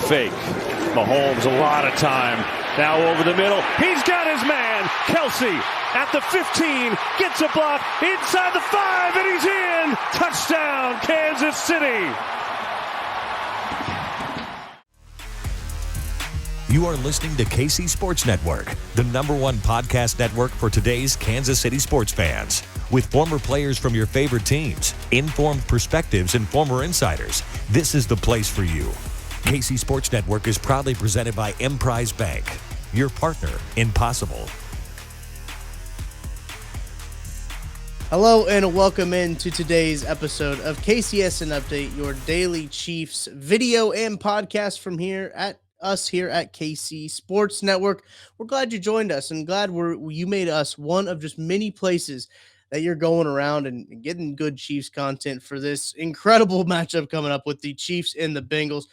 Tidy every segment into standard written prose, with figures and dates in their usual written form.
fake. Mahomes, a lot of time. Now over the middle. He's got his man. Kelsey at the 15. Gets a block. Inside the 5. And he's in. Touchdown, Kansas City. You are listening to KC Sports Network, the #1 podcast network for today's Kansas City sports fans. With former players from your favorite teams, informed perspectives, and former insiders, this is the place for you. KC Sports Network is proudly presented by Emprise Bank, your partner in possible. Hello and welcome into today's episode of KCSN Update, your daily Chiefs video and podcast from here at KC Sports Network. We're glad you joined us and glad you made us one of just many places that you're going around and getting good Chiefs content for this incredible matchup coming up with the Chiefs and the Bengals.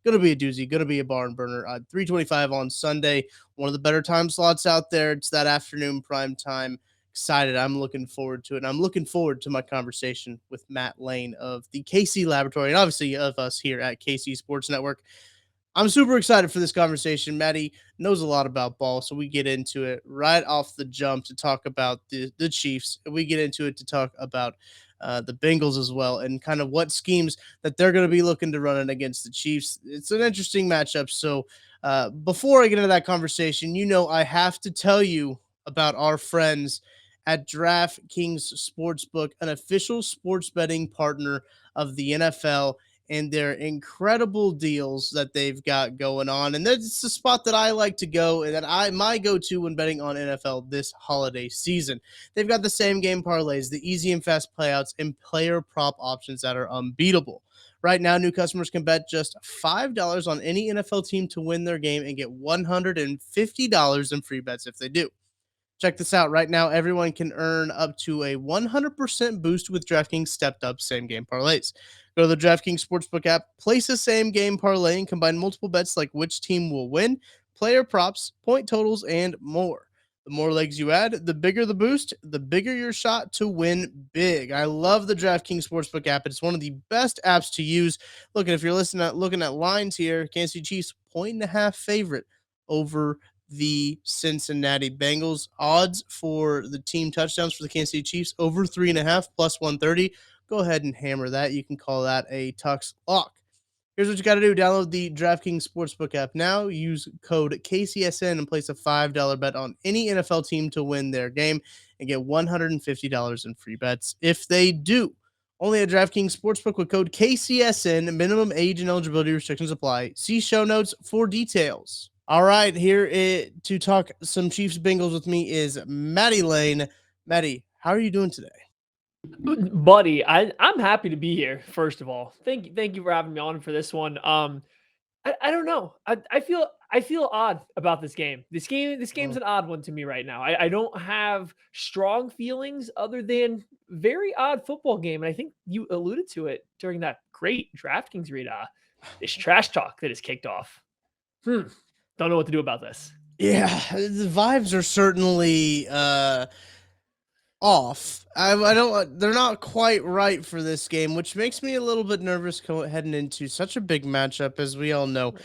Going to be a doozy, going to be a barn burner. 3:25 on Sunday, one of the better time slots out there. It's that afternoon prime time. Excited. I'm looking forward to it. And I'm looking forward to my conversation with Matt Lane of the KC Laboratory and obviously of us here at KC Sports Network. I'm super excited for this conversation. Matty knows a lot about ball, so we get into it right off the jump to talk about the Chiefs. We get into it to talk about the Bengals as well and kind of what schemes that they're going to be looking to run in against the Chiefs. It's an interesting matchup. So before I get into that conversation, I have to tell you about our friends at DraftKings Sportsbook, an official sports betting partner of the NFL, and their incredible deals that they've got going on. And that's the spot that I like to go and that my go-to when betting on NFL this holiday season. They've got the same game parlays, the easy and fast playouts, and player prop options that are unbeatable. Right now, new customers can bet just $5 on any NFL team to win their game and get $150 in free bets if they do. Check this out. Right now, everyone can earn up to a 100% boost with DraftKings stepped up same game parlays. Go to the DraftKings Sportsbook app, place a same game parlay, and combine multiple bets like which team will win, player props, point totals, and more. The more legs you add, the bigger the boost, the bigger your shot to win big. I love the DraftKings Sportsbook app. It's one of the best apps to use. Look, if you're looking at lines here, Kansas City Chiefs 1.5 favorite over the Cincinnati Bengals. Odds for the team touchdowns for the Kansas City Chiefs over 3.5 plus 130. Go ahead and hammer that. You can call that a Tux lock. Here's what you got to do. Download the DraftKings Sportsbook app now. Use code KCSN and place a $5 bet on any NFL team to win their game and get $150 in free bets if they do. Only at DraftKings Sportsbook with code KCSN. Minimum age and eligibility restrictions apply. See show notes for details. All right, here to talk some Chiefs Bengals with me is Matty Lane. Matty, how are you doing today? Buddy, I'm happy to be here. First of all, thank you for having me on for this one. I don't know. I feel odd about this game. This game's an odd one to me right now. I don't have strong feelings other than very odd football game. And I think you alluded to it during that great DraftKings read. This trash talk that is kicked off. Don't know what to do about this. Yeah, the vibes are certainly off. They're not quite right for this game, which makes me a little bit nervous heading into such a big matchup. As we all know,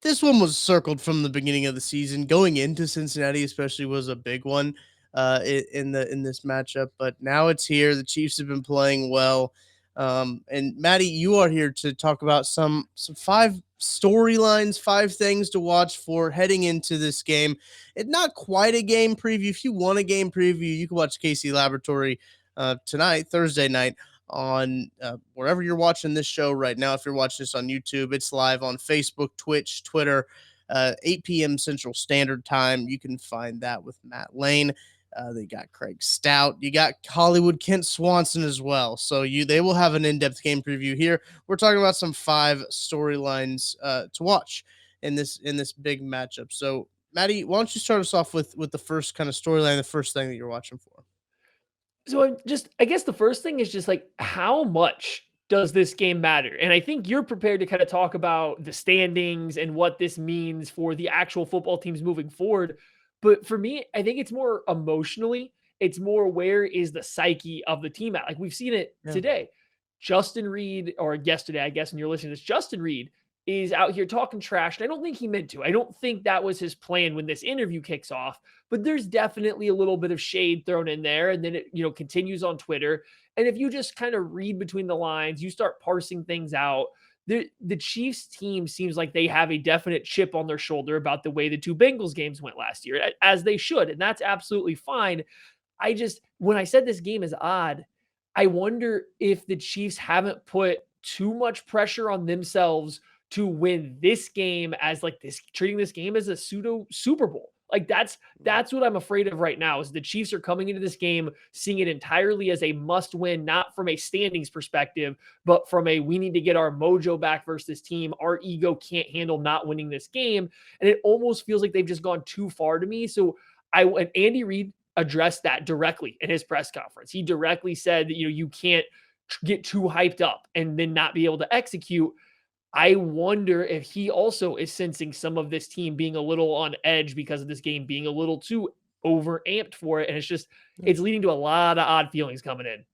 this one was circled from the beginning of the season. Going into Cincinnati especially was a big one in this matchup, but now it's here. The Chiefs have been playing well. And Matty, you are here to talk about some 5 storylines, 5 things to watch for heading into this game. It's not quite a game preview. If you want a game preview, you can watch KC Laboratory tonight, Thursday night, on wherever you're watching this show right now. If you're watching this on YouTube, it's live on Facebook, Twitch, Twitter, 8 p.m. Central Standard Time. You can find that with Matt Lane. They got Craig Stout. You got Hollywood Kent Swanson as well. So they will have an in-depth game preview here. We're talking about some 5 storylines to watch in this big matchup. So, Matty, why don't you start us off with the first kind of storyline, the first thing that you're watching for? So I guess the first thing is just like, how much does this game matter? And I think you're prepared to kind of talk about the standings and what this means for the actual football teams moving forward. But for me, I think it's more emotionally. It's more where is the psyche of the team at? Like we've seen it today. Justin Reed, or yesterday, I guess, when you're listening to this, Justin Reed is out here talking trash. And I don't think he meant to. I don't think that was his plan when this interview kicks off, but there's definitely a little bit of shade thrown in there. And then it, continues on Twitter. And if you just kind of read between the lines, you start parsing things out. The Chiefs team seems like they have a definite chip on their shoulder about the way the two Bengals games went last year, as they should. And that's absolutely fine. When I said this game is odd, I wonder if the Chiefs haven't put too much pressure on themselves to win this game as like this, treating this game as a pseudo Super Bowl. Like that's what I'm afraid of right now is the Chiefs are coming into this game seeing it entirely as a must win, not from a standings perspective, but from a we need to get our mojo back versus this team. Our ego can't handle not winning this game. And it almost feels like they've just gone too far to me. So Andy Reid addressed that directly in his press conference. He directly said that, you can't get too hyped up and then not be able to execute. I wonder if he also is sensing some of this team being a little on edge because of this game being a little too over amped for it. And it's leading to a lot of odd feelings coming in.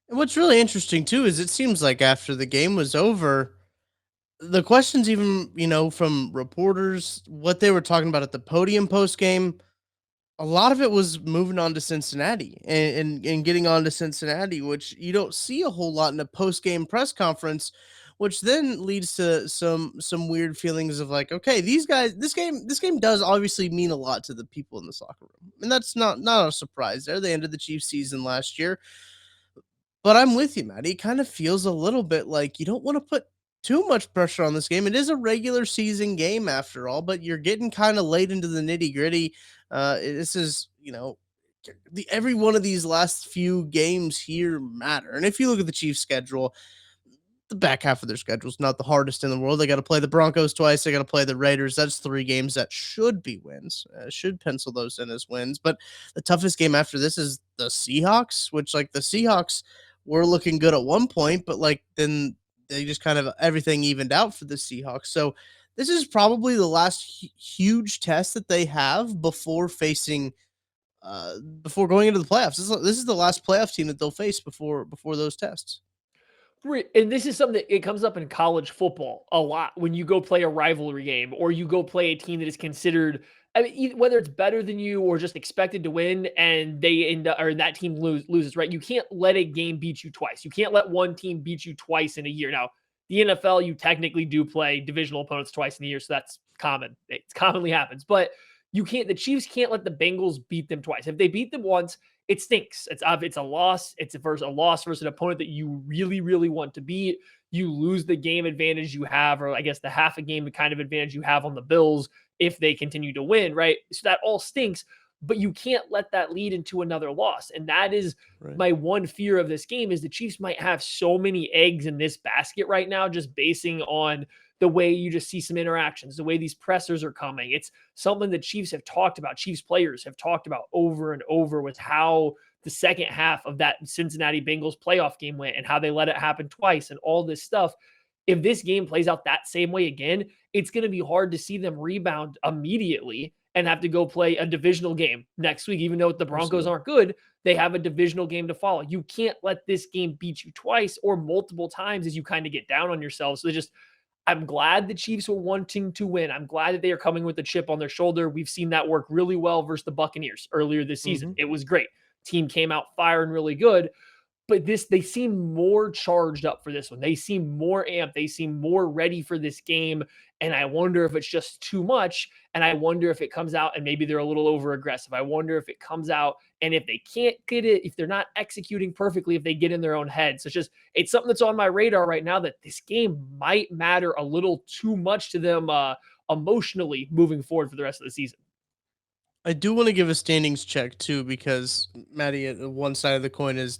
And what's really interesting too is it seems like after the game was over, the questions even, from reporters, what they were talking about at the podium post game, a lot of it was moving on to Cincinnati and getting on to Cincinnati, which you don't see a whole lot in a post game press conference, which then leads to some weird feelings of like, okay, these guys, this game does obviously mean a lot to the people in this locker room, and that's not a surprise. There, they ended the Chiefs season last year, but I'm with you, Maddie. It kind of feels a little bit like you don't want to put too much pressure on this game. It is a regular season game after all, but you're getting kind of late into the nitty gritty. This is, every one of these last few games here matter. And if you look at the Chiefs schedule, the back half of their schedule is not the hardest in the world. They got to play the Broncos twice. They got to play the Raiders. That's 3 games that should be wins. Should pencil those in as wins. But the toughest game after this is the Seahawks, which like the Seahawks were looking good at one point, but like then they just kind of everything evened out for the Seahawks. So this is probably the last huge test that they have before facing before going into the playoffs. This is the last playoff team that they'll face before those tests. And this is something that it comes up in college football a lot when you go play a rivalry game or you go play a team that is considered, I mean, whether it's better than you or just expected to win and they end up, or that team loses, right? You can't let a game beat you twice. You can't let one team beat you twice in a year. Now, the NFL, you technically do play divisional opponents twice in a year, so that's common. It commonly happens, but the Chiefs can't let the Bengals beat them twice. If they beat them once, it stinks. It's a loss. It's a loss versus an opponent that you really, really want to beat. You lose the game advantage you have, or I guess the half a game kind of advantage you have on the Bills if they continue to win, right? So that all stinks, but you can't let that lead into another loss. And that is my one fear of this game is the Chiefs might have so many eggs in this basket right now, just basing on the way you just see some interactions, the way these pressers are coming. It's something that Chiefs have talked about, Chiefs players have talked about over and over with how the second half of that Cincinnati Bengals playoff game went and how they let it happen twice and all this stuff. If this game plays out that same way again, it's going to be hard to see them rebound immediately and have to go play a divisional game next week. Even though the Broncos aren't good, they have a divisional game to follow. You can't let this game beat you twice or multiple times as you kind of get down on yourself. So I'm glad the Chiefs were wanting to win. I'm glad that they are coming with a chip on their shoulder. We've seen that work really well versus the Buccaneers earlier this season. It was great. Team came out firing really good. But they seem more charged up for this one. They seem more amped. They seem more ready for this game. And I wonder if it's just too much. And I wonder if it comes out and maybe they're a little over aggressive. I wonder if it comes out and if they can't get it, if they're not executing perfectly, if they get in their own head. So it's something that's on my radar right now that this game might matter a little too much to them emotionally moving forward for the rest of the season. I do want to give a standings check too, because Maddie, one side of the coin is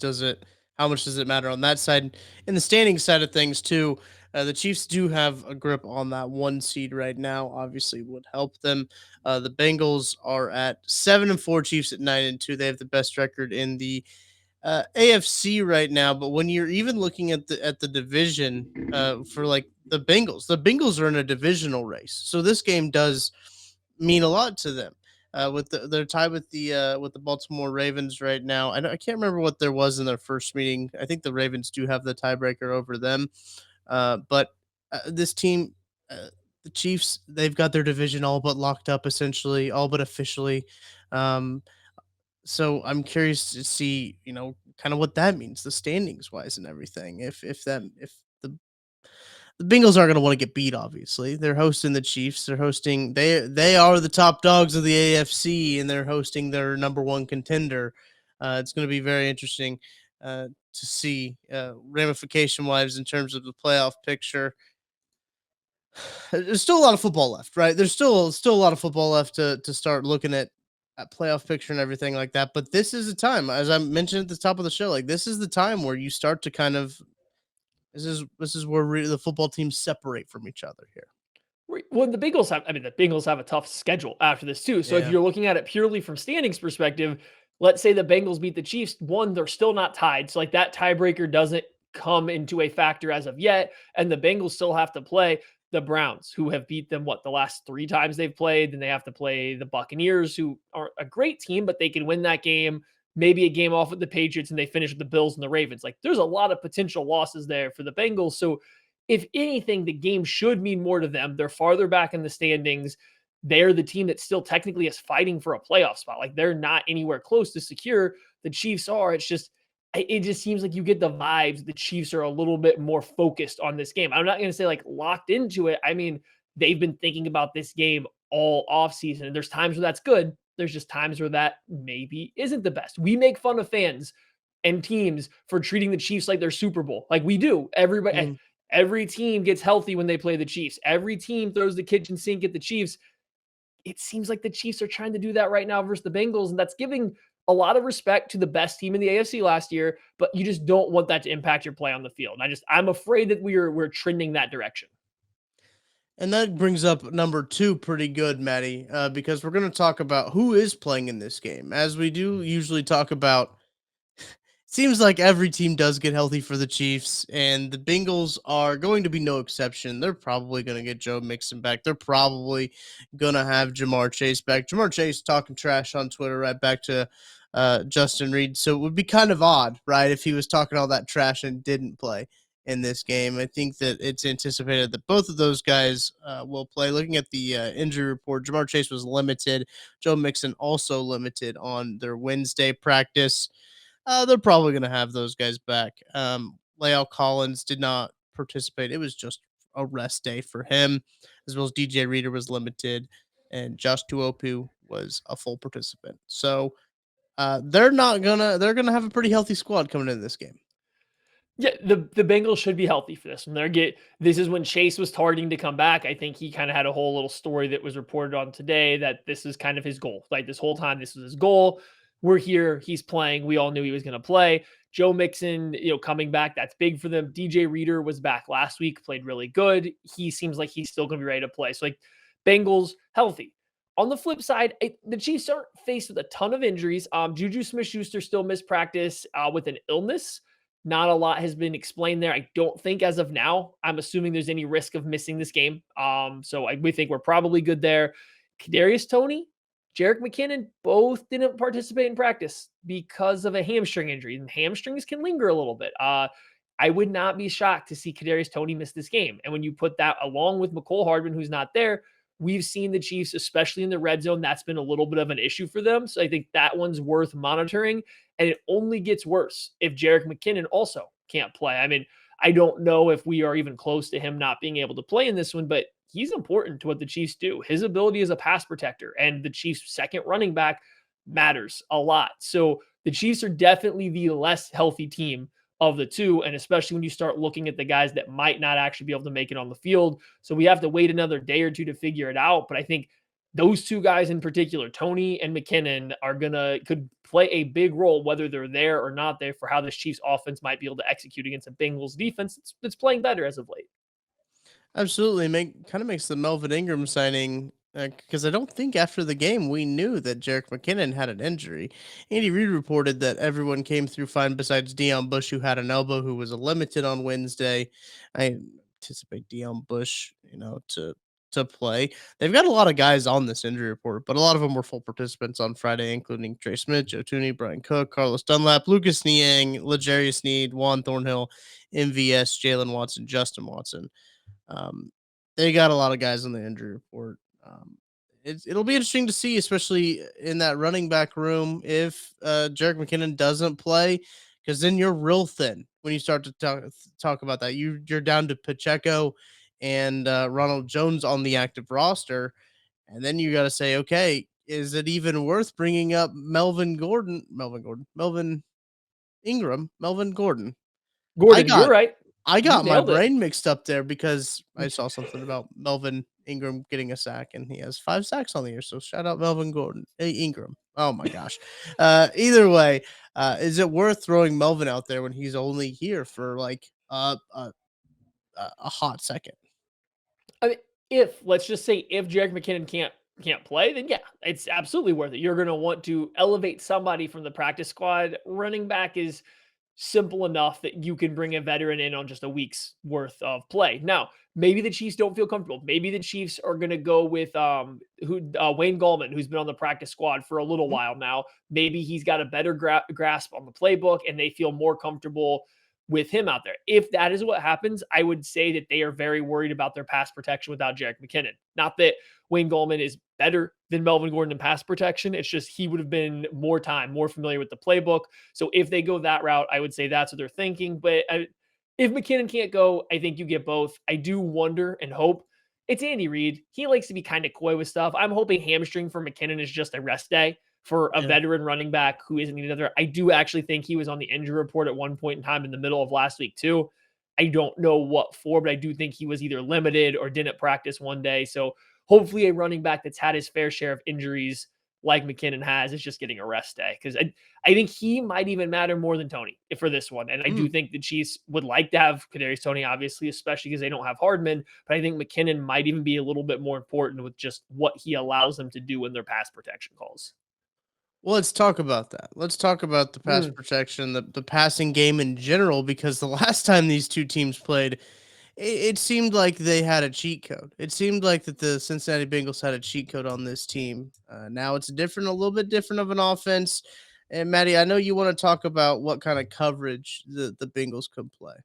how much does it matter on that side? In the standings side of things too, the Chiefs do have a grip on that 1 seed right now. Obviously, would help them. The Bengals are at 7-4, Chiefs at 9-2. They have the best record in the AFC right now. But when you're even looking at the division for like the Bengals are in a divisional race, so this game does mean a lot to them. They're tied with the Baltimore Ravens right now. I can't remember what there was in their first meeting. I think the Ravens do have the tiebreaker over them. But this team the Chiefs, they've got their division all but locked up, essentially, all but officially. Um, so I'm curious to see, kind of what that means, the standings wise and everything. If the Bengals aren't going to want to get beat, obviously. They're hosting the Chiefs. They are the top dogs of the AFC, and they're hosting their number one contender. It's going to be very interesting to see ramification wise in terms of the playoff picture. There's still a lot of football left, right? There's still a lot of football left to start looking at playoff picture and everything like that. But this is a time, as I mentioned at the top of the show, like this is the time where you start to kind of this is where the football teams separate from each other here. Well, the Bengals have a tough schedule after this too. So if Yeah. you're looking at it purely from standings perspective, let's say the Bengals beat the Chiefs, one, they're still not tied. So like that tiebreaker doesn't come into a factor as of yet. And the Bengals still have to play the Browns, who have beat them the last 3 times they've played. Then they have to play the Buccaneers, who aren't a great team, but they can win that game. Maybe a game off with the Patriots, and they finish with the Bills and the Ravens. Like there's a lot of potential losses there for the Bengals. So if anything, the game should mean more to them. They're farther back in the standings. They're the team that still technically is fighting for a playoff spot. Like they're not anywhere close to secure. The Chiefs are. It just seems like you get the vibes the Chiefs are a little bit more focused on this game. I'm not going to say like locked into it. I mean, they've been thinking about this game all offseason. And there's times where that's good. There's just times where that maybe isn't the best. We make fun of fans and teams for treating the Chiefs like they're Super Bowl. Like we do. Every team gets healthy when they play the Chiefs. Every team throws the kitchen sink at the Chiefs. It seems like the Chiefs are trying to do that right now versus the Bengals, and that's giving a lot of respect to the best team in the AFC last year, but you just don't want that to impact your play on the field. And I'm afraid that we're trending that direction. And that brings up number 2 pretty good, Maddie, because we're going to talk about who is playing in this game. As we do usually talk about, seems like every team does get healthy for the Chiefs, and the Bengals are going to be no exception. They're probably going to get Joe Mixon back. They're probably going to have Jamar Chase back. Jamar Chase talking trash on Twitter right back to Justin Reed. So it would be kind of odd, right, if he was talking all that trash and didn't play in this game. I think that it's anticipated that both of those guys will play. Looking at the injury report, Jamar Chase was limited. Joe Mixon also limited on their Wednesday practice. They're probably going to have those guys back. La'el Collins did not participate. It was just a rest day for him, as well as DJ Reader was limited, and Josh Tuopu was a full participant. So they're gonna have a pretty healthy squad coming into this game. Yeah, the Bengals should be healthy for this one. This is when Chase was targeting to come back. I think he kind of had a whole little story that was reported on today that this is kind of his goal. Like this whole time, this was his goal. We're here. He's playing. We all knew he was going to play. Joe Mixon, coming back, that's big for them. DJ Reader was back last week, played really good. He seems like he's still going to be ready to play. So, Bengals healthy. On the flip side, the Chiefs aren't faced with a ton of injuries. Juju Smith-Schuster still missed practice with an illness. Not a lot has been explained there. I don't think as of now. I'm assuming there's any risk of missing this game. We think we're probably good there. Kadarius Toney, Jerick McKinnon both didn't participate in practice because of a hamstring injury, and hamstrings can linger a little bit. I would not be shocked to see Kadarius Toney miss this game. And when you put that along with McCole Hardman, who's not there, we've seen the Chiefs, especially in the red zone, that's been a little bit of an issue for them. So I think that one's worth monitoring. And it only gets worse if Jerick McKinnon also can't play. I mean, I don't know if we are even close to him not being able to play in this one, but he's important to what the Chiefs do. His ability as a pass protector and the Chiefs' second running back matters a lot. So the Chiefs are definitely the less healthy team of the two, and especially when you start looking at the guys that might not actually be able to make it on the field. So we have to wait another day or two to figure it out. But I think those two guys in particular, Toney and McKinnon, could play a big role, whether they're there or not there, for how this Chiefs offense might be able to execute against a Bengals defense that's playing better as of late. Absolutely, kind of makes the Melvin Ingram signing, because I don't think after the game we knew that Jerick McKinnon had an injury. Andy Reid reported that everyone came through fine besides Deion Bush, who had an elbow, who was limited on Wednesday. I anticipate Deion Bush, to play. They've got a lot of guys on this injury report, but a lot of them were full participants on Friday, including Trey Smith, Joe Thuney, Brian Cook, Carlos Dunlap, Lucas Niang, L'Jarius Sneed, Juan Thornhill, MVS, Jalen Watson, Justin Watson. They got a lot of guys on the injury report. It'll be interesting to see, especially in that running back room, if Jerick McKinnon doesn't play, because then you're real thin when you start to talk about that. You're down to Pacheco and Ronald Jones on the active roster, and then you got to say, okay, is it even worth bringing up Melvin Ingram, Melvin Gordon? I Gordon, you're got right. I You got my nailed it. brain mixed up there because I saw something about Melvin Ingram getting a sack, and he has 5 sacks on the year. So shout out Melvin Gordon, Ingram. Oh my gosh. Either way, is it worth throwing Melvin out there when he's only here for like a hot second? I mean, if let's just say if Jerick McKinnon can't play, then yeah, it's absolutely worth it. You're going to want to elevate somebody from the practice squad. Running back is simple enough that you can bring a veteran in on just a week's worth of play. Now, maybe the Chiefs don't feel comfortable. Maybe the Chiefs are going to go with Wayne Gallman, who's been on the practice squad for a little while now. Maybe he's got a better grasp on the playbook, and they feel more comfortable with him out there. If that is what happens, I would say that they are very worried about their pass protection without Jerick McKinnon. Not that Wayne Gallman is better than Melvin Gordon in pass protection. It's just he would have been more familiar with the playbook. So if they go that route, I would say that's what they're thinking. But if McKinnon can't go, I think you get both. I do wonder and hope. It's Andy Reid. He likes to be kind of coy with stuff. I'm hoping hamstring for McKinnon is just a rest day for a veteran running back who isn't needed there. I do actually think he was on the injury report at one point in time in the middle of last week too. I don't know what for, but I do think he was either limited or didn't practice one day. So hopefully a running back that's had his fair share of injuries like McKinnon has is just getting a rest day. Because I think he might even matter more than Tony for this one. And I do think the Chiefs would like to have Kadarius Toney, obviously, especially because they don't have Hardman. But I think McKinnon might even be a little bit more important with just what he allows them to do in their pass protection calls. Well, let's talk about that. Let's talk about the pass protection, the passing game in general, because the last time these two teams played, it seemed like they had a cheat code. It seemed like that the Cincinnati Bengals had a cheat code on this team. Now it's a little bit different of an offense. And Maddie, I know you want to talk about what kind of coverage the Bengals could play.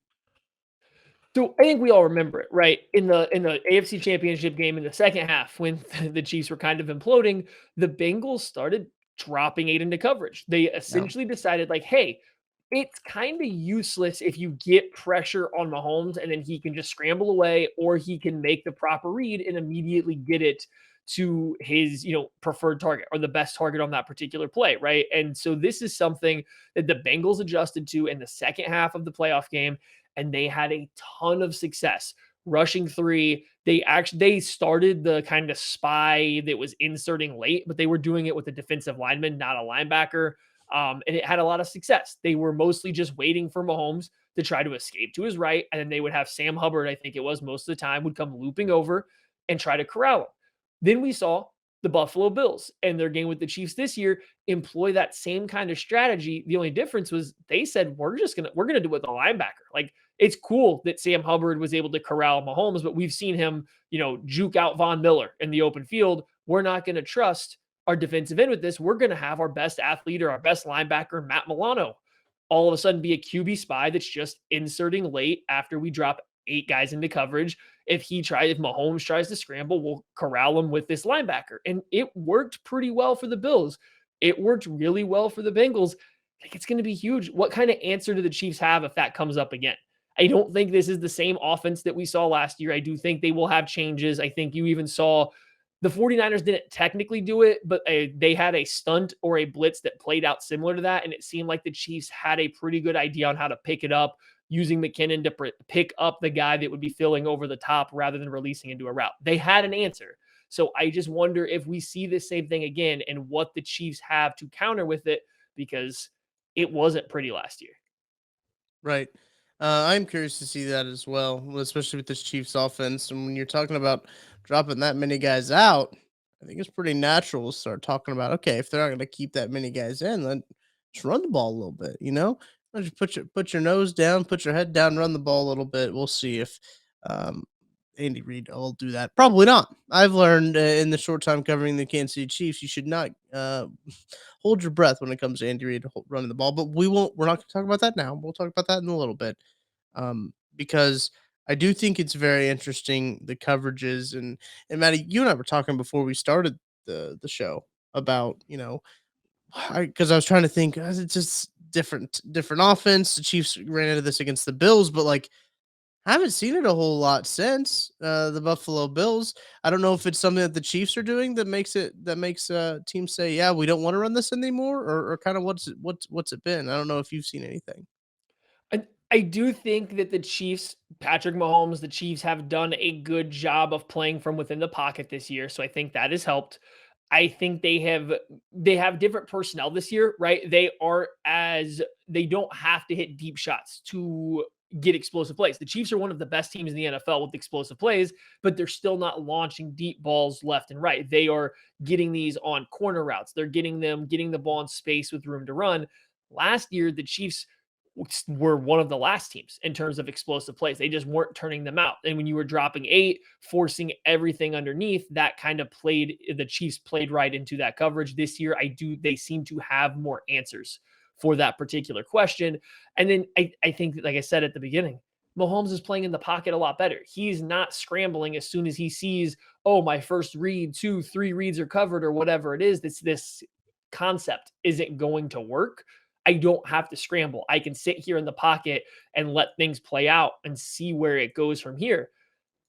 So I think we all remember it, right? In the AFC Championship game in the second half, when the Chiefs were kind of imploding, the Bengals started dropping 8 into coverage. They essentially decided, like, hey, it's kind of useless if you get pressure on Mahomes and then he can just scramble away, or he can make the proper read and immediately get it to his, preferred target or the best target on that particular play, right? And so this is something that the Bengals adjusted to in the second half of the playoff game, and they had a ton of success rushing 3. They started the kind of spy that was inserting late, but they were doing it with a defensive lineman, not a linebacker. And it had a lot of success. They were mostly just waiting for Mahomes to try to escape to his right. And then they would have Sam Hubbard, I think it was most of the time, would come looping over and try to corral him. Then we saw the Buffalo Bills and their game with the Chiefs this year employ that same kind of strategy. The only difference was they said, we're going to do it with a linebacker. Like, it's cool that Sam Hubbard was able to corral Mahomes, but we've seen him, juke out Von Miller in the open field. We're not going to trust our defensive end with this. We're going to have our best athlete or our best linebacker, Matt Milano, all of a sudden be a QB spy that's just inserting late after we drop 8 guys into coverage. If Mahomes tries to scramble, we'll corral him with this linebacker. And it worked pretty well for the Bills. It worked really well for the Bengals. I think it's going to be huge. What kind of answer do the Chiefs have if that comes up again? I don't think this is the same offense that we saw last year. I do think they will have changes. I think you even saw the 49ers didn't technically do it, but they had a stunt or a blitz that played out similar to that. And it seemed like the Chiefs had a pretty good idea on how to pick it up, using McKinnon to pick up the guy that would be filling over the top rather than releasing into a route. They had an answer. So I just wonder if we see the same thing again and what the Chiefs have to counter with it, because it wasn't pretty last year. Right. I'm curious to see that as well, especially with this Chiefs offense. And when you're talking about dropping that many guys out, I think it's pretty natural to start talking about, okay, if they're not going to keep that many guys in, then just run the ball a little bit, Just put your nose down, put your head down, run the ball a little bit. We'll see if Andy Reid will do that. Probably not. I've learned in the short time covering the Kansas City Chiefs, you should not hold your breath when it comes to Andy Reid running the ball. But we're not going to talk about that now. We'll talk about that in a little bit, because I do think it's very interesting, the coverages, and Maddie, you and I were talking before we started the show about, because I was trying to think, it's just different offense. The Chiefs ran into this against the Bills, but like I haven't seen it a whole lot since the Buffalo Bills. I don't know if it's something that the Chiefs are doing that makes teams say, yeah, we don't want to run this anymore, or kind of what's it been? I don't know if you've seen anything. I do think that the Chiefs, Patrick Mahomes, the Chiefs have done a good job of playing from within the pocket this year. So I think that has helped. I think they have different personnel this year, right? They don't have to hit deep shots to get explosive plays. The Chiefs are one of the best teams in the NFL with explosive plays, but they're still not launching deep balls left and right. They are getting these on corner routes. They're getting the ball in space with room to run. Last year, the Chiefs were one of the last teams in terms of explosive plays. They just weren't turning them out. And when you were dropping 8, forcing everything underneath, that kind of the Chiefs played right into that coverage. This year, they seem to have more answers for that particular question. And then I think, like I said at the beginning, Mahomes is playing in the pocket a lot better. He's not scrambling as soon as he sees, oh, my first read, 2, 3 reads are covered or whatever it is. This concept isn't going to work. I don't have to scramble. I can sit here in the pocket and let things play out and see where it goes from here.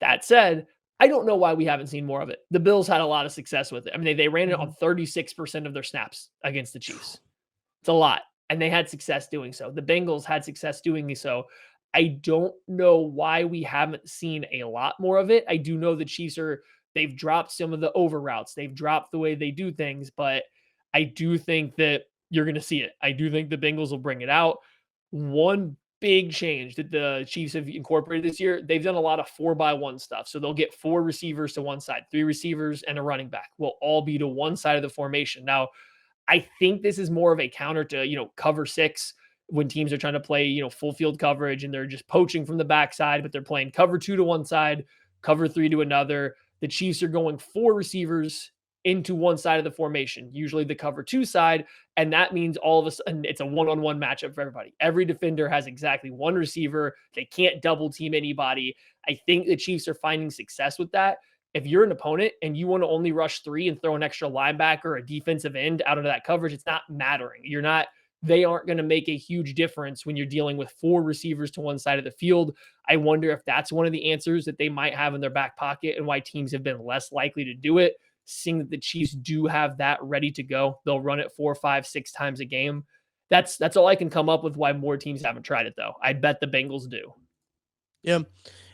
That said, I don't know why we haven't seen more of it. The Bills had a lot of success with it. I mean, they ran it on 36% of their snaps against the Chiefs. It's a lot. And they had success doing so. The Bengals had success doing so. I don't know why we haven't seen a lot more of it. I do know the Chiefs they've dropped some of the over routes. They've dropped the way they do things, but I do think that you're going to see it. I do think the Bengals will bring it out. One big change that the Chiefs have incorporated this year, they've done a lot of 4-by-1 stuff. So they'll get 4 receivers to one side, 3 receivers and a running back will all be to one side of the formation. Now, I think this is more of a counter to, cover 6 when teams are trying to play, full field coverage and they're just poaching from the backside, but they're playing cover 2 to one side, cover 3 to another. The Chiefs are going 4 receivers into one side of the formation, usually the cover 2 side. And that means all of a sudden it's a one-on-one matchup for everybody. Every defender has exactly 1 receiver. They can't double team anybody. I think the Chiefs are finding success with that. If you're an opponent and you want to only rush 3 and throw an extra linebacker or a defensive end out of that coverage, it's not mattering. They aren't going to make a huge difference when you're dealing with 4 receivers to one side of the field. I wonder if that's one of the answers that they might have in their back pocket and why teams have been less likely to do it. Seeing that the Chiefs do have that ready to go. They'll run it 4, 5, 6 times a game. That's all I can come up with why more teams haven't tried it, though. I bet the Bengals do. Yeah.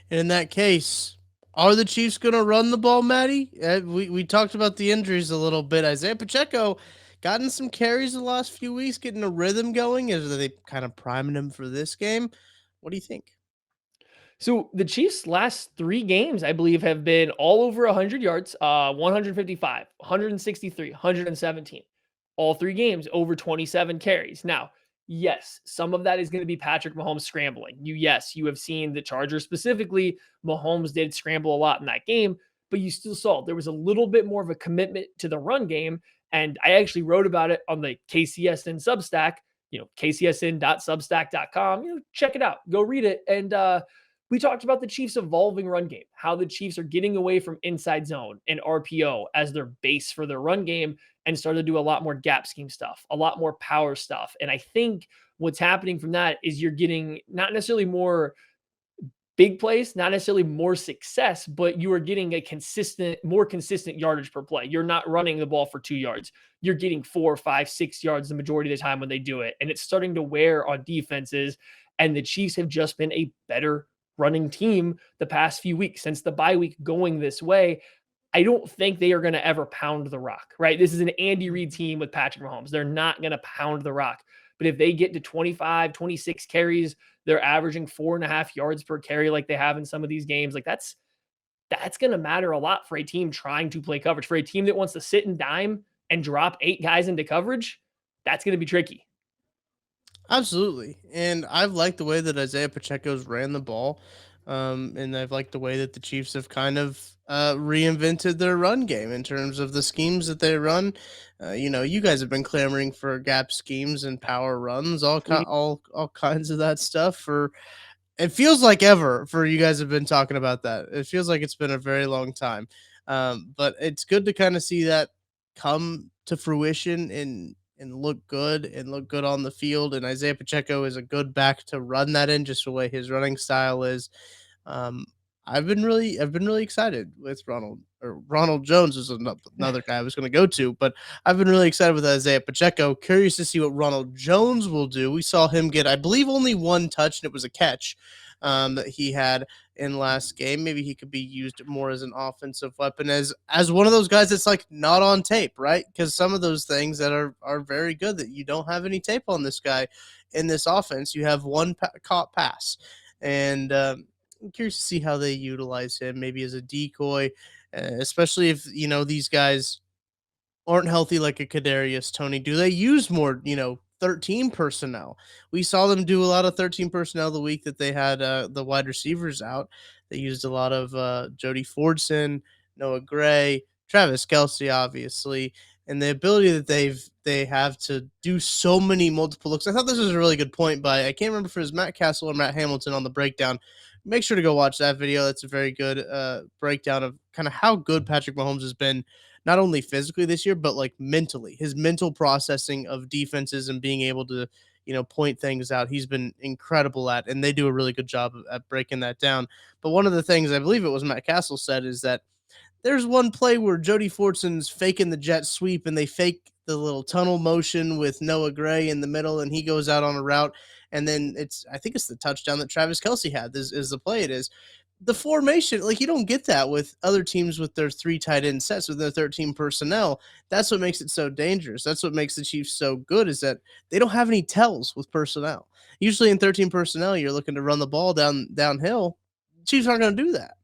And in that case, are the Chiefs going to run the ball, Maddie? We talked about the injuries a little bit. Isaiah Pacheco gotten some carries the last few weeks, getting a rhythm going. Are they kind of priming him for this game? What do you think? So the Chiefs' last 3 games, I believe, have been all over 100 yards, 155, 163, 117. All 3 games over 27 carries. Now, yes, some of that is going to be Patrick Mahomes scrambling. You have seen the Chargers specifically. Mahomes did scramble a lot in that game, but you still saw there was a little bit more of a commitment to the run game. And I actually wrote about it on the KCSN Substack, kcsn.substack.com. Check it out. Go read it. And we talked about the Chiefs' evolving run game, how the Chiefs are getting away from inside zone and RPO as their base for their run game and started to do a lot more gap scheme stuff, a lot more power stuff. And I think what's happening from that is you're getting not necessarily more big plays, not necessarily more success, but you are getting more consistent yardage per play. You're not running the ball for 2 yards. You're getting 4, 5, 6 yards the majority of the time when they do it. And it's starting to wear on defenses. And the Chiefs have just been a better running team the past few weeks since the bye week going this way. I don't think they are going to ever pound the rock, right? This is an Andy Reid team with Patrick Mahomes. They're not going to pound the rock. But if they get to 25, 26 carries, they're averaging 4.5 yards per carry like they have in some of these games. Like that's going to matter a lot for a team trying to play coverage. For a team that wants to sit and dime and drop 8 guys into coverage, that's going to be tricky. Absolutely. And I've liked the way that Isaiah Pacheco's ran the ball. And I've liked the way that the Chiefs have kind of reinvented their run game in terms of the schemes that they run. You guys have been clamoring for gap schemes and power runs, all kinds of that stuff It feels like ever for you guys have been talking about that. It feels like it's been a very long time. But it's good to kind of see that come to fruition and look good on the field. And Isaiah Pacheco is a good back to run that in, just the way his running style is. Um, I've been really excited with Ronald Jones is another guy I was going to go to, but I've been really excited with Isaiah Pacheco. Curious to see what Ronald Jones will do. We saw him get, I believe, only one touch, and it was a catch that he had in last game. Maybe he could be used more as an offensive weapon, as one of those guys that's like not on tape, right? Because some of those things that are very good that you don't have any tape on this guy in this offense. You have one caught pass, and I'm curious to see how they utilize him, maybe as a decoy, especially if these guys aren't healthy like a Kadarius Toney. Do they use more, 13 personnel? We saw them do a lot of 13 personnel the week that they had the wide receivers out. They used a lot of Jody Fordson, Noah Gray, Travis Kelce, obviously, and the ability that they have to do so many multiple looks. I thought this was a really good point by, I can't remember if it was Matt Castle or Matt Hamilton on the breakdown. Make sure to go watch that video. That's a very good breakdown of kind of how good Patrick Mahomes has been, not only physically this year, but like mentally. His mental processing of defenses and being able to, point things out. He's been incredible at, and they do a really good job at breaking that down. But one of the things I believe it was Matt Castle said is that there's one play where Jody Fortson's faking the jet sweep and they fake the little tunnel motion with Noah Gray in the middle, and he goes out on a route. And then I think it's the touchdown that Travis Kelce had is the play. It is the formation. Like, you don't get that with other teams with their 3 tight end sets with their 13 personnel. That's what makes it so dangerous. That's what makes the Chiefs so good, is that they don't have any tells with personnel. Usually in 13 personnel, you're looking to run the ball downhill. Chiefs aren't going to do that.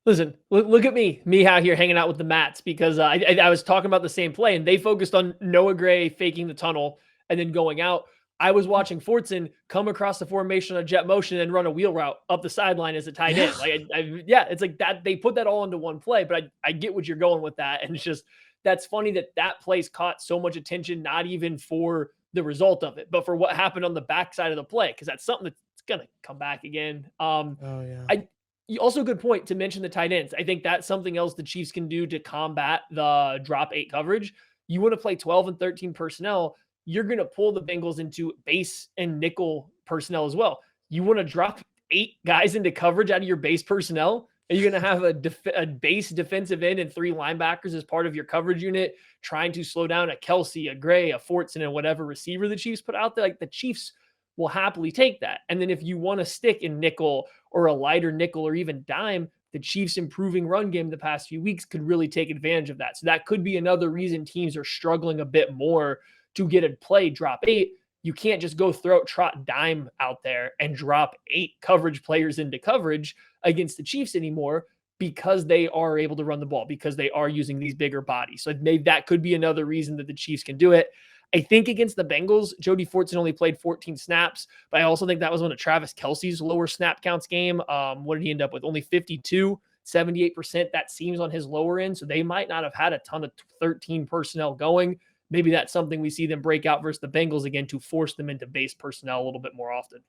Listen, look at me out here hanging out with the Mats, because I was talking about the same play, and they focused on Noah Gray faking the tunnel and then going out. I was watching Fortson come across the formation on jet motion and run a wheel route up the sideline as a tight end. Like, it's like that. They put that all into one play, but I get what you're going with that. And it's just, that's funny that play's caught so much attention, not even for the result of it, but for what happened on the backside of the play. Cause that's something that's going to come back again. Also, good point to mention the tight ends. I think that's something else the Chiefs can do to combat the drop 8 coverage. You want to play 12 and 13 personnel, you're going to pull the Bengals into base and nickel personnel as well. You want to drop 8 guys into coverage out of your base personnel, and you're going to have a base defensive end and 3 linebackers as part of your coverage unit, trying to slow down a Kelce, a Gray, a Fortson, and whatever receiver the Chiefs put out there. Like, the Chiefs will happily take that. And then if you want to stick in nickel or a lighter nickel or even dime, the Chiefs' improving run game the past few weeks could really take advantage of that. So that could be another reason teams are struggling a bit more to get a play drop 8. You can't just go trot dime out there and drop 8 coverage players into coverage against the Chiefs anymore, because they are able to run the ball, because they are using these bigger bodies. So maybe that could be another reason that the Chiefs can do it. I think against the Bengals, Jody Fortson only played 14 snaps, but I also think that was one of Travis Kelce's lower snap counts game. What did he end up with? Only 52, 78%. That seems on his lower end. So they might not have had a ton of 13 personnel going. Maybe that's something we see them break out versus the Bengals again to force them into base personnel a little bit more often.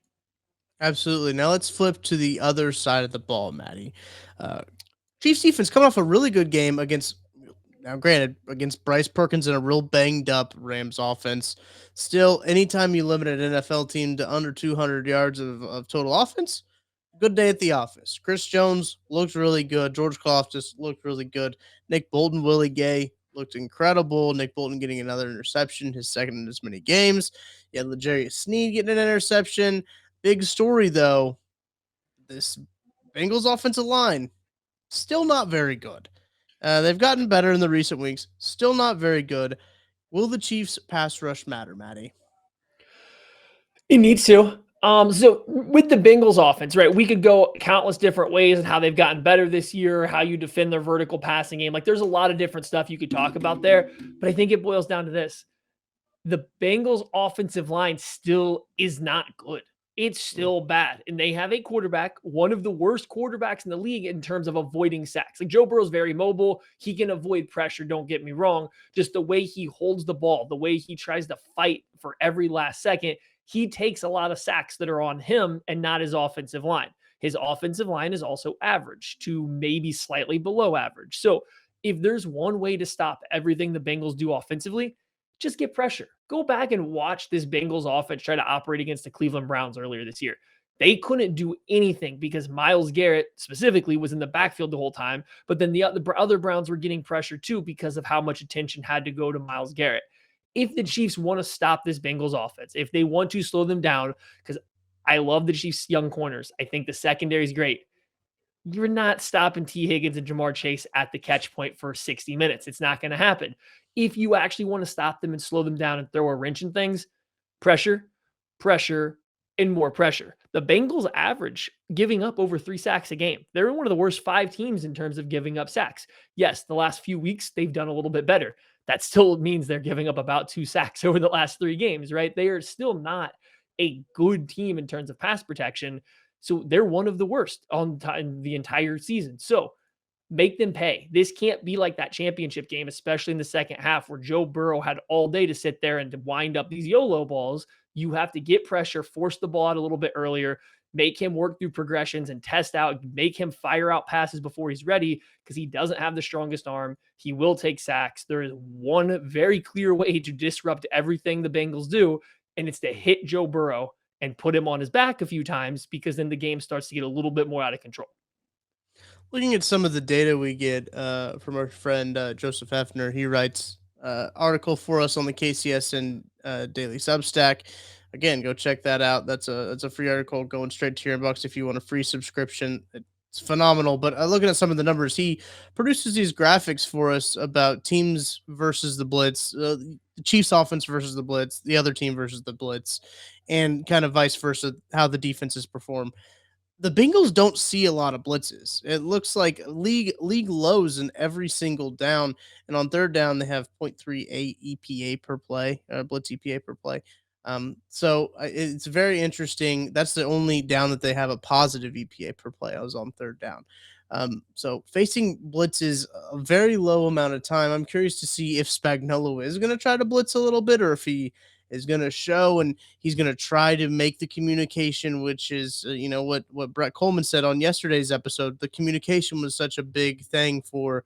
Absolutely. Now let's flip to the other side of the ball, Maddie. Chiefs defense coming off a really good game against Bryce Perkins and a real banged up Rams offense. Still, anytime you limit an NFL team to under 200 yards of total offense, good day at the office. Chris Jones looked really good. George Klopp just looked really good. Nick Bolton, Willie Gay looked incredible. Nick Bolton getting another interception, his second in as many games. You had L'Jarius Sneed getting an interception. Big story, though. This Bengals offensive line, still not very good. They've gotten better in the recent weeks. Still not very good. Will the Chiefs pass rush matter, Maddie? It needs to. So with the Bengals offense, right, we could go countless different ways and how they've gotten better this year, how you defend their vertical passing game. Like, there's a lot of different stuff you could talk about there, but I think it boils down to this. The Bengals offensive line still is not good. It's still bad. And they have a quarterback, one of the worst quarterbacks in the league in terms of avoiding sacks. Like, Joe Burrow's very mobile. He can avoid pressure. Don't get me wrong. Just the way he holds the ball, the way he tries to fight for every last second, he takes a lot of sacks that are on him and not his offensive line. His offensive line is also average to maybe slightly below average. So if there's one way to stop everything the Bengals do offensively, just get pressure. Go back and watch this Bengals offense try to operate against the Cleveland Browns earlier this year. They couldn't do anything because Myles Garrett specifically was in the backfield the whole time. But then the other Browns were getting pressure too because of how much attention had to go to Myles Garrett. If the Chiefs want to stop this Bengals offense, if they want to slow them down, because I love the Chiefs' young corners, I think the secondary is great. You're not stopping T. Higgins and Jamar Chase at the catch point for 60 minutes. It's not going to happen. If you actually want to stop them and slow them down and throw a wrench in things, pressure, pressure, and more pressure. The Bengals average giving up over 3 sacks a game. They're one of the worst 5 teams in terms of giving up sacks. Yes, the last few weeks, they've done a little bit better. That still means they're giving up about 2 sacks over the last 3 games, right? They are still not a good team in terms of pass protection. So they're one of the worst on the entire season. So make them pay. This can't be like that championship game, especially in the second half where Joe Burrow had all day to sit there and to wind up these YOLO balls. You have to get pressure, force the ball out a little bit earlier, make him work through progressions and test out, make him fire out passes before he's ready because he doesn't have the strongest arm. He will take sacks. There is one very clear way to disrupt everything the Bengals do, and it's to hit Joe Burrow and put him on his back a few times because then the game starts to get a little bit more out of control. Looking at some of the data we get from our friend Joseph Hefner, he writes article for us on the KCS and Daily Substack. Again, go check that out. That's a free article going straight to your inbox if you want a free subscription. It's phenomenal. But looking at some of the numbers, he produces these graphics for us about teams versus the blitz, the Chiefs offense versus the blitz, the other team versus the blitz, and kind of vice versa, how the defenses perform. The Bengals don't see a lot of blitzes. It looks like league lows in every single down, and on third down they have 0.38 EPA per play, blitz EPA per play. So it's very interesting. That's the only down that they have a positive EPA per play. I was on third down. So facing blitzes a very low amount of time. I'm curious to see if Spagnuolo is going to try to blitz a little bit, or if he is going to show and he's going to try to make the communication, which is, what Brett Coleman said on yesterday's episode. The communication was such a big thing for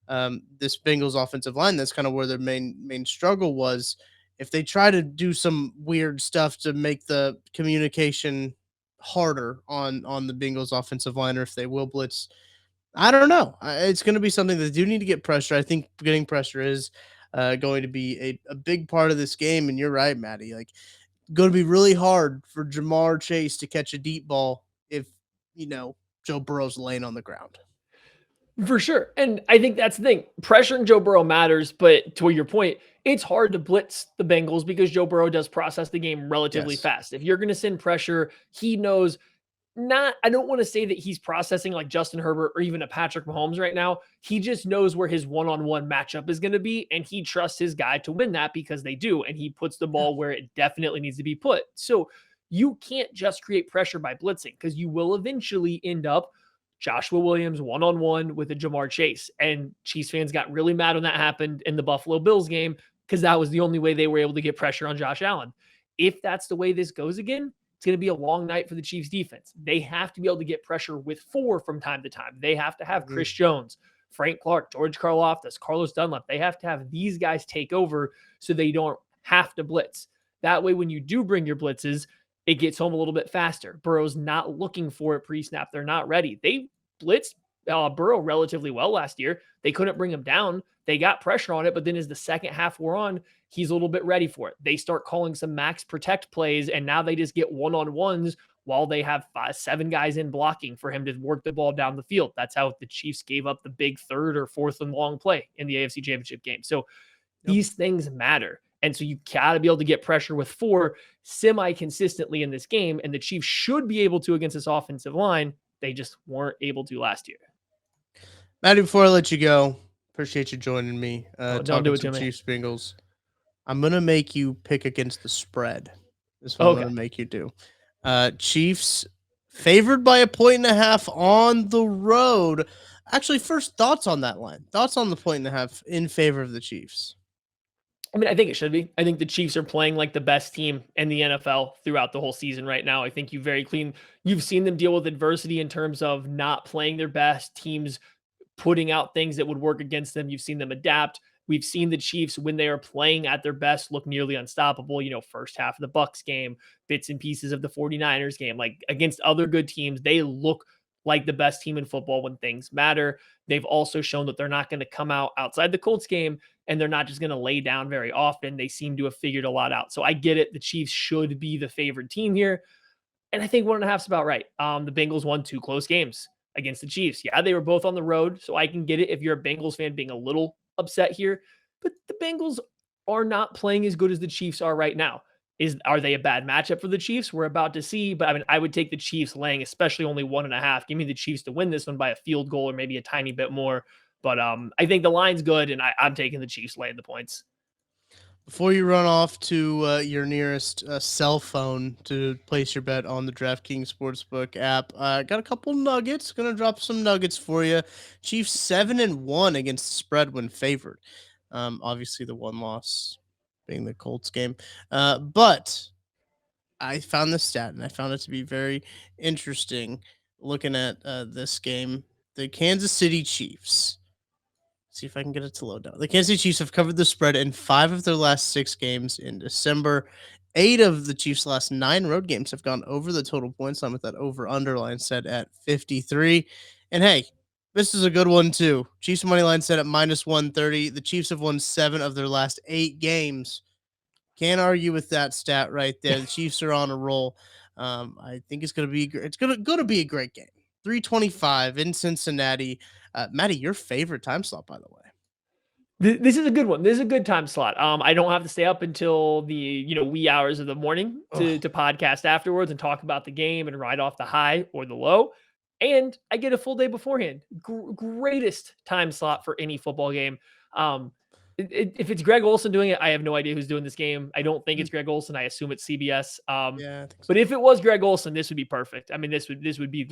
this Bengals offensive line. That's kind of where their main struggle was. If they try to do some weird stuff to make the communication harder on the Bengals offensive line, or if they will blitz, I don't know. It's going to be something that they do need to get pressure. I think getting pressure is going to be a big part of this game. And you're right, Maddie. Like, going to be really hard for Jamar Chase to catch a deep ball if, Joe Burrow's laying on the ground. For sure. And I think that's the thing. Pressuring Joe Burrow matters, but to your point, it's hard to blitz the Bengals because Joe Burrow does process the game relatively fast. If you're going to send pressure, he knows I don't want to say that he's processing like Justin Herbert or even a Patrick Mahomes right now. He just knows where his one-on-one matchup is going to be, and he trusts his guy to win that because they do, and he puts the ball where it definitely needs to be put. So you can't just create pressure by blitzing because you will eventually end up Joshua Williams one-on-one with a Jamar Chase. And Chiefs fans got really mad when that happened in the Buffalo Bills game because that was the only way they were able to get pressure on Josh Allen. If that's the way this goes again, it's going to be a long night for the Chiefs defense. They have to be able to get pressure with 4 from time to time. They have to have Chris Jones, Frank Clark, George Karlaftis, Carlos Dunlap. They have to have these guys take over so they don't have to blitz. That way, when you do bring your blitzes, it gets home a little bit faster. Burrow's not looking for it pre-snap. They're not ready. They blitzed Burrow relatively well last year. They couldn't bring him down. They got pressure on it, but then as the second half wore on, he's a little bit ready for it. They start calling some max protect plays, and now they just get one-on-ones while they have 7 guys in blocking for him to work the ball down the field. That's how the Chiefs gave up the big 3rd or 4th and long play in the AFC Championship game. So these things matter. And so you got to be able to get pressure with 4 semi-consistently in this game, and the Chiefs should be able to against this offensive line. They just weren't able to last year. Maddie, before I let you go, appreciate you joining me. Don't do it to me. Chiefs Bengals. I'm going to make you pick against the spread. This one I'm going to make you do. Chiefs favored by 1.5 on the road. Actually, first thoughts on that line. Thoughts on the 1.5 in favor of the Chiefs. I mean, I think it should be. I think the Chiefs are playing like the best team in the NFL throughout the whole season right now. I think you've seen them deal with adversity in terms of not playing their best, teams putting out things that would work against them. You've seen them adapt. We've seen the Chiefs when they are playing at their best look nearly unstoppable. First half of the Bucks game, bits and pieces of the 49ers game, like against other good teams, they look like the best team in football when things matter. They've also shown that they're not going to come out outside the Colts game and they're not just going to lay down very often. They seem to have figured a lot out. So I get it. The Chiefs should be the favored team here. And I think 1.5 is about right. The Bengals won 2 close games against the Chiefs. Yeah, they were both on the road. So I can get it if you're a Bengals fan being a little upset here. But the Bengals are not playing as good as the Chiefs are right now. Are they a bad matchup for the Chiefs? We're about to see. But I mean, I would take the Chiefs laying, especially only 1.5. Give me the Chiefs to win this one by a field goal or maybe a tiny bit more. But I think the line's good, and I'm taking the Chiefs laying the points. Before you run off to your nearest cell phone to place your bet on the DraftKings Sportsbook app, got a couple nuggets. Going to drop some nuggets for you. Chiefs 7-1 against the spread when favored. Obviously, the one loss being the Colts game. But I found this stat, and I found it to be very interesting looking at this game. The Kansas City Chiefs. See if I can get it to load down. The Kansas City Chiefs have covered the spread in 5 of their last 6 games in December. 8 of the Chiefs' last 9 road games have gone over the total points line with that over-under line set at 53. And hey, this is a good one too. Chiefs money line set at -130. The Chiefs have won 7 of their last 8 games. Can't argue with that stat right there. The Chiefs are on a roll. I think it's going to be a great game. 325 in Cincinnati. Maddie, your favorite time slot, by the way. This is a good one. This is a good time slot. I don't have to stay up until the wee hours of the morning to podcast afterwards and talk about the game and ride off the high or the low. And I get a full day beforehand. Greatest time slot for any football game. If it's Greg Olsen doing it, I have no idea who's doing this game. I don't think it's Greg Olsen. I assume it's CBS. Yeah, I think so. But if it was Greg Olsen, this would be perfect. I mean, this would be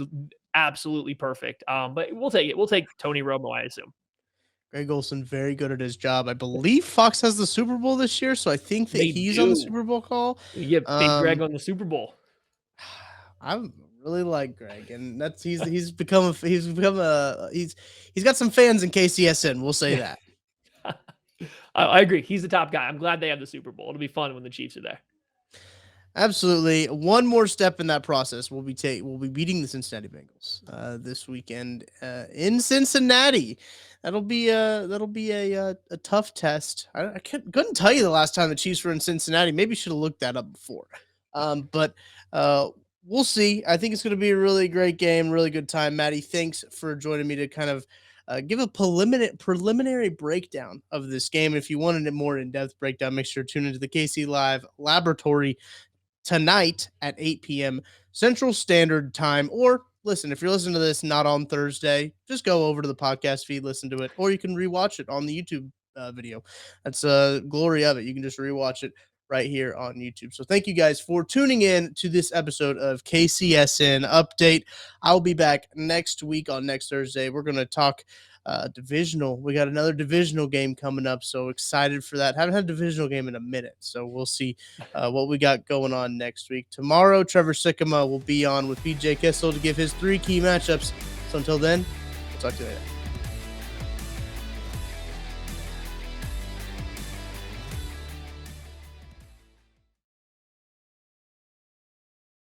absolutely perfect. But we'll take it. We'll take Tony Romo, I assume. Greg Olsen, very good at his job. I believe Fox has the Super Bowl this year, so I think that he's on the Super Bowl call. Yeah, big Greg on the Super Bowl. I really like Greg, and he's got some fans in KCSN. We'll say that. I agree. He's the top guy. I'm glad they have the Super Bowl. It'll be fun when the Chiefs are there. Absolutely. One more step in that process. We'll be beating the Cincinnati Bengals this weekend in Cincinnati. That'll be a tough test. I couldn't tell you the last time the Chiefs were in Cincinnati. Maybe should have looked that up before. But we'll see. I think it's going to be a really great game, really good time. Maddie, thanks for joining me to kind of give a preliminary breakdown of this game. If you wanted a more in-depth breakdown, make sure to tune into the KC Live Laboratory tonight at 8 p.m. Central Standard Time. Or listen, if you're listening to this not on Thursday, just go over to the podcast feed, listen to it, or you can rewatch it on the YouTube video. That's the glory of it. You can just rewatch it right here on YouTube. So thank you guys for tuning in to this episode of KCSN Update. I'll be back next week on next Thursday. We're going to talk divisional. We got another divisional game coming up, so excited for that. Haven't had a divisional game in a minute, so we'll see what we got going on next week. Tomorrow, Trevor Sikkema will be on with PJ Kissel to give his 3 key matchups. So until then, we'll talk to you later.